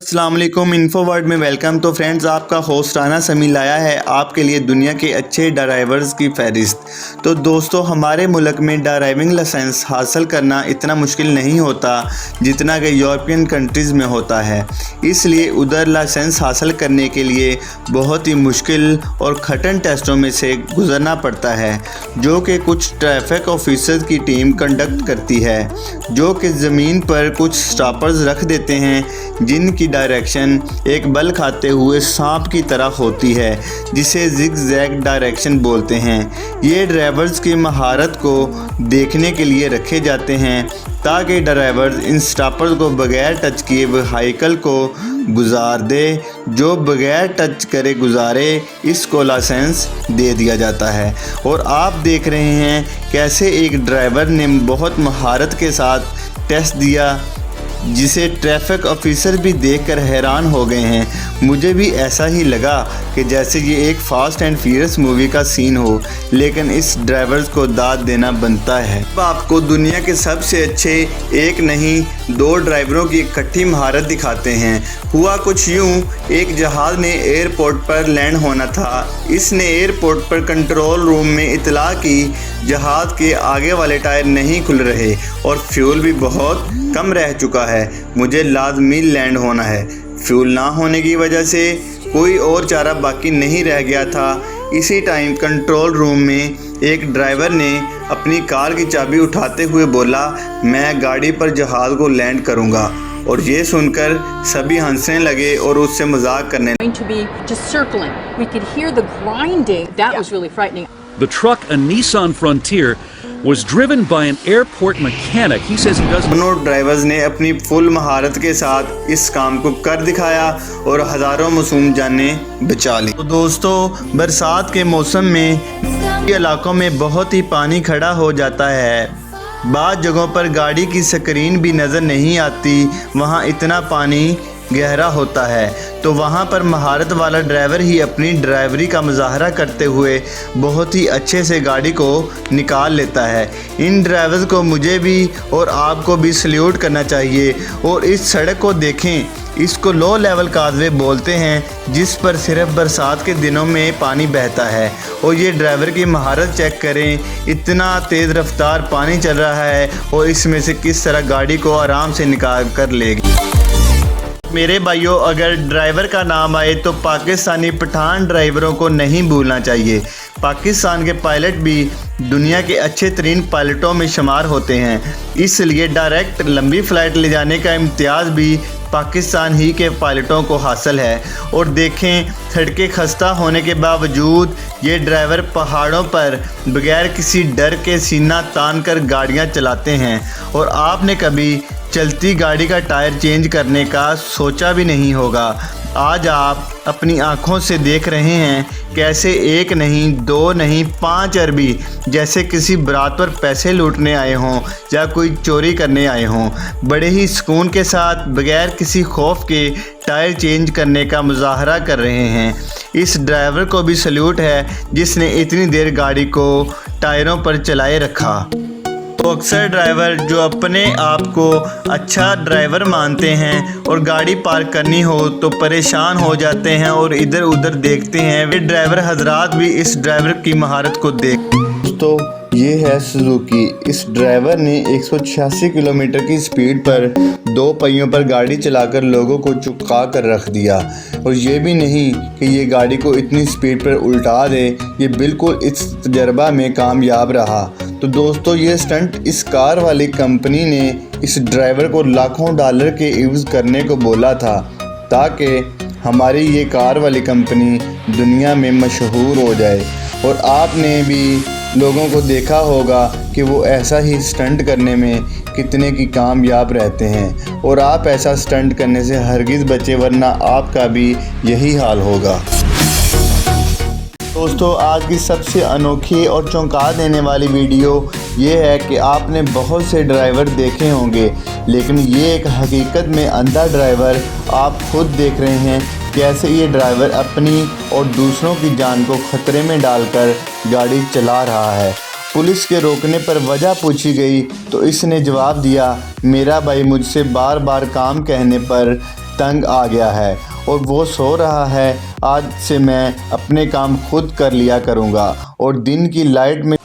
अस्सलाम वालेकुम, info world में वेलकम। तो फ्रेंड्स, आपका होस्ट राना समी लाया है आपके लिए दुनिया के अच्छे ड्राइवर्स की फहरिस्त। तो दोस्तों, हमारे मुल्क में ड्राइविंग लाइसेंस हासिल करना इतना मुश्किल नहीं होता जितना कि यूरोपियन कंट्रीज़ में होता है। इसलिए उधर लाइसेंस हासिल करने के लिए बहुत ही मुश्किल और कठिन टेस्टों में से गुजरना पड़ता है, जो कि कुछ ट्रैफिक ऑफिसर्स की टीम कंडक्ट करती है, जो कि ज़मीन पर कुछ स्टॉपर्स रख देते हैं जिनकी डायरेक्शन एक बल खाते हुए सांप की तरह होती है, जिसे जिग जैग डायरेक्शन बोलते हैं। ये ड्राइवर्स की महारत को देखने के लिए रखे जाते हैं ताकि ड्राइवर्स इन स्टॉपर्स को बगैर टच किए व्हीकल को गुजार दे। जो बगैर टच करे गुजारे, इसको लाइसेंस दे दिया जाता है। और आप देख रहे हैं कैसे एक ड्राइवर ने बहुत महारत के साथ टेस्ट दिया, जिसे ट्रैफिक ऑफिसर भी देखकर हैरान हो गए हैं। मुझे भी ऐसा ही लगा कि जैसे ये एक फास्ट एंड फ्यूरियस मूवी का सीन हो, लेकिन इस ड्राइवर्स को दाद देना बनता है। अब आपको दुनिया के सबसे अच्छे एक नहीं दो ड्राइवरों की इकट्ठी महारत दिखाते हैं। हुआ कुछ यूँ, एक जहाज़ ने एयरपोर्ट पर लैंड होना था। इसने एयरपोर्ट पर कंट्रोल रूम में इतला की जहाज़ के आगे वाले टायर नहीं खुल रहे और फ्यूल भी बहुत कम रह चुका है, मुझे लाजमी लैंड होना है। फ्यूल ना होने की वजह से कोई और चारा बाकी नहीं रह गया था। इसी टाइम कंट्रोल रूम में एक ड्राइवर ने अपनी कार की चाबी उठाते हुए बोला, मैं गाड़ी पर जहाज़ को लैंड करूंगा। और ये सुनकर सभी हंसने लगे और उससे मजाक करने The truck, a Nissan Frontier, was driven by an airport mechanic. He says he doesn't. दोनों ड्राइवर्स ने अपनी फुल महारत के साथ इस काम को कर दिखाया और हज़ारों मासूम जानें बचा ली। तो दोस्तों, बरसात के मौसम में इलाकों में बहुत ही पानी खड़ा हो जाता है। बाद जगहों पर गाड़ी की स्क्रीन भी नज़र नहीं आती, वहाँ इतना पानी गहरा होता है। तो वहाँ पर महारत वाला ड्राइवर ही अपनी ड्राइवरी का मुजाहरा करते हुए बहुत ही अच्छे से गाड़ी को निकाल लेता है। इन ड्राइवर्स को मुझे भी और आपको भी सल्यूट करना चाहिए। और इस सड़क को देखें, इसको लो लेवल काजवे बोलते हैं, जिस पर सिर्फ बरसात के दिनों में पानी बहता है। और ये ड्राइवर की महारत चेक करें, इतना तेज़ रफ्तार पानी चल रहा है और इसमें से किस तरह गाड़ी को आराम से निकाल कर लेगी। मेरे भाइयों, अगर ड्राइवर का नाम आए तो पाकिस्तानी पठान ड्राइवरों को नहीं भूलना चाहिए। पाकिस्तान के पायलट भी दुनिया के अच्छे तरीन पायलटों में शुमार होते हैं, इसलिए डायरेक्ट लंबी फ़्लाइट ले जाने का इम्तियाज़ भी पाकिस्तान ही के पायलटों को हासिल है। और देखें, सड़कें खस्ता होने के बावजूद ये ड्राइवर पहाड़ों पर बगैर किसी डर के सीना तान कर गाड़ियाँ चलाते हैं। और आपने कभी चलती गाड़ी का टायर चेंज करने का सोचा भी नहीं होगा। आज आप अपनी आँखों से देख रहे हैं कैसे एक नहीं, दो नहीं, 5 अरबी जैसे किसी बारात पर पैसे लूटने आए हों या कोई चोरी करने आए हों, बड़े ही सुकून के साथ बगैर किसी खौफ के टायर चेंज करने का मुजाहरा कर रहे हैं। इस ड्राइवर को भी सल्यूट है जिसने इतनी देर गाड़ी को टायरों पर चलाए रखा। तो अक्सर ड्राइवर जो अपने आप को अच्छा ड्राइवर मानते हैं और गाड़ी पार्क करनी हो तो परेशान हो जाते हैं और इधर उधर देखते हैं। वे ड्राइवर हजरात भी इस ड्राइवर की महारत को देख। तो ये है सुजुकी। इस ड्राइवर ने 186 किलोमीटर की स्पीड पर 2 पहियों पर गाड़ी चलाकर लोगों को चुका कर रख दिया। और ये भी नहीं कि ये गाड़ी को इतनी स्पीड पर उल्टा दे, ये बिल्कुल इस तजर्बा में कामयाब रहा। तो दोस्तों, ये स्टंट इस कार वाली कंपनी ने इस ड्राइवर को लाखों डॉलर के यूज़ करने को बोला था, ताकि हमारी ये कार वाली कंपनी दुनिया में मशहूर हो जाए। और आपने भी लोगों को देखा होगा कि वो ऐसा ही स्टंट करने में कितने की कामयाब रहते हैं। और आप ऐसा स्टंट करने से हरगिज़ बचे, वरना आपका भी यही हाल होगा। दोस्तों, आज की सबसे अनोखी और चौंका देने वाली वीडियो ये है कि आपने बहुत से ड्राइवर देखे होंगे, लेकिन ये एक हकीकत में अंधा ड्राइवर आप खुद देख रहे हैं कैसे ये ड्राइवर अपनी और दूसरों की जान को खतरे में डालकर गाड़ी चला रहा है। पुलिस के रोकने पर वजह पूछी गई तो इसने जवाब दिया, मेरा भाई मुझसे बार बार काम कहने पर तंग आ गया है और वो सो रहा है। आज से मैं अपने काम खुद कर लिया करूँगा और दिन की लाइट में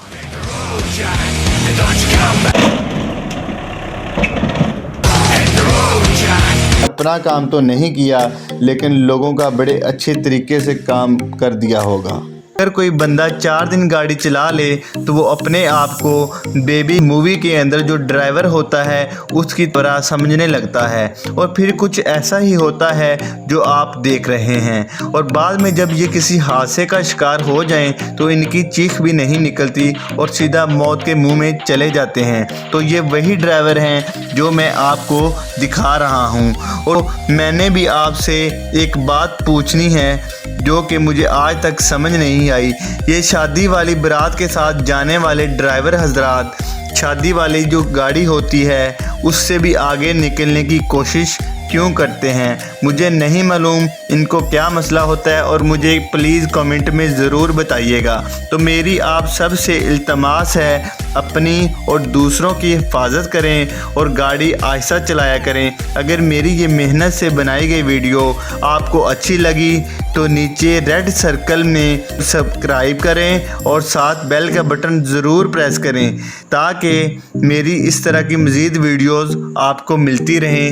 अपना काम तो नहीं किया, लेकिन लोगों का बड़े अच्छे तरीके से काम कर दिया होगा। अगर कोई बंदा 4 दिन गाड़ी चला ले तो वो अपने आप को बेबी मूवी के अंदर जो ड्राइवर होता है उसकी तरह समझने लगता है, और फिर कुछ ऐसा ही होता है जो आप देख रहे हैं। और बाद में जब ये किसी हादसे का शिकार हो जाएं तो इनकी चीख भी नहीं निकलती और सीधा मौत के मुंह में चले जाते हैं। तो ये वही ड्राइवर हैं जो मैं आपको दिखा रहा हूँ। और मैंने भी आपसे एक बात पूछनी है जो कि मुझे आज तक समझ नहीं आई। ये शादी वाली बारात के साथ जाने वाले ड्राइवर हजरात शादी वाली जो गाड़ी होती है उससे भी आगे निकलने की कोशिश क्यों करते हैं? मुझे नहीं मालूम इनको क्या मसला होता है, और मुझे प्लीज़ कमेंट में ज़रूर बताइएगा। तो मेरी आप सब से इल्तमास है, अपनी और दूसरों की हिफाजत करें और गाड़ी आहिस्ता चलाया करें। अगर मेरी ये मेहनत से बनाई गई वीडियो आपको अच्छी लगी तो नीचे रेड सर्कल में सब्सक्राइब करें और साथ बेल का बटन ज़रूर प्रेस करें ताकि मेरी इस तरह की मज़ीद वीडियोज़ आपको मिलती रहें।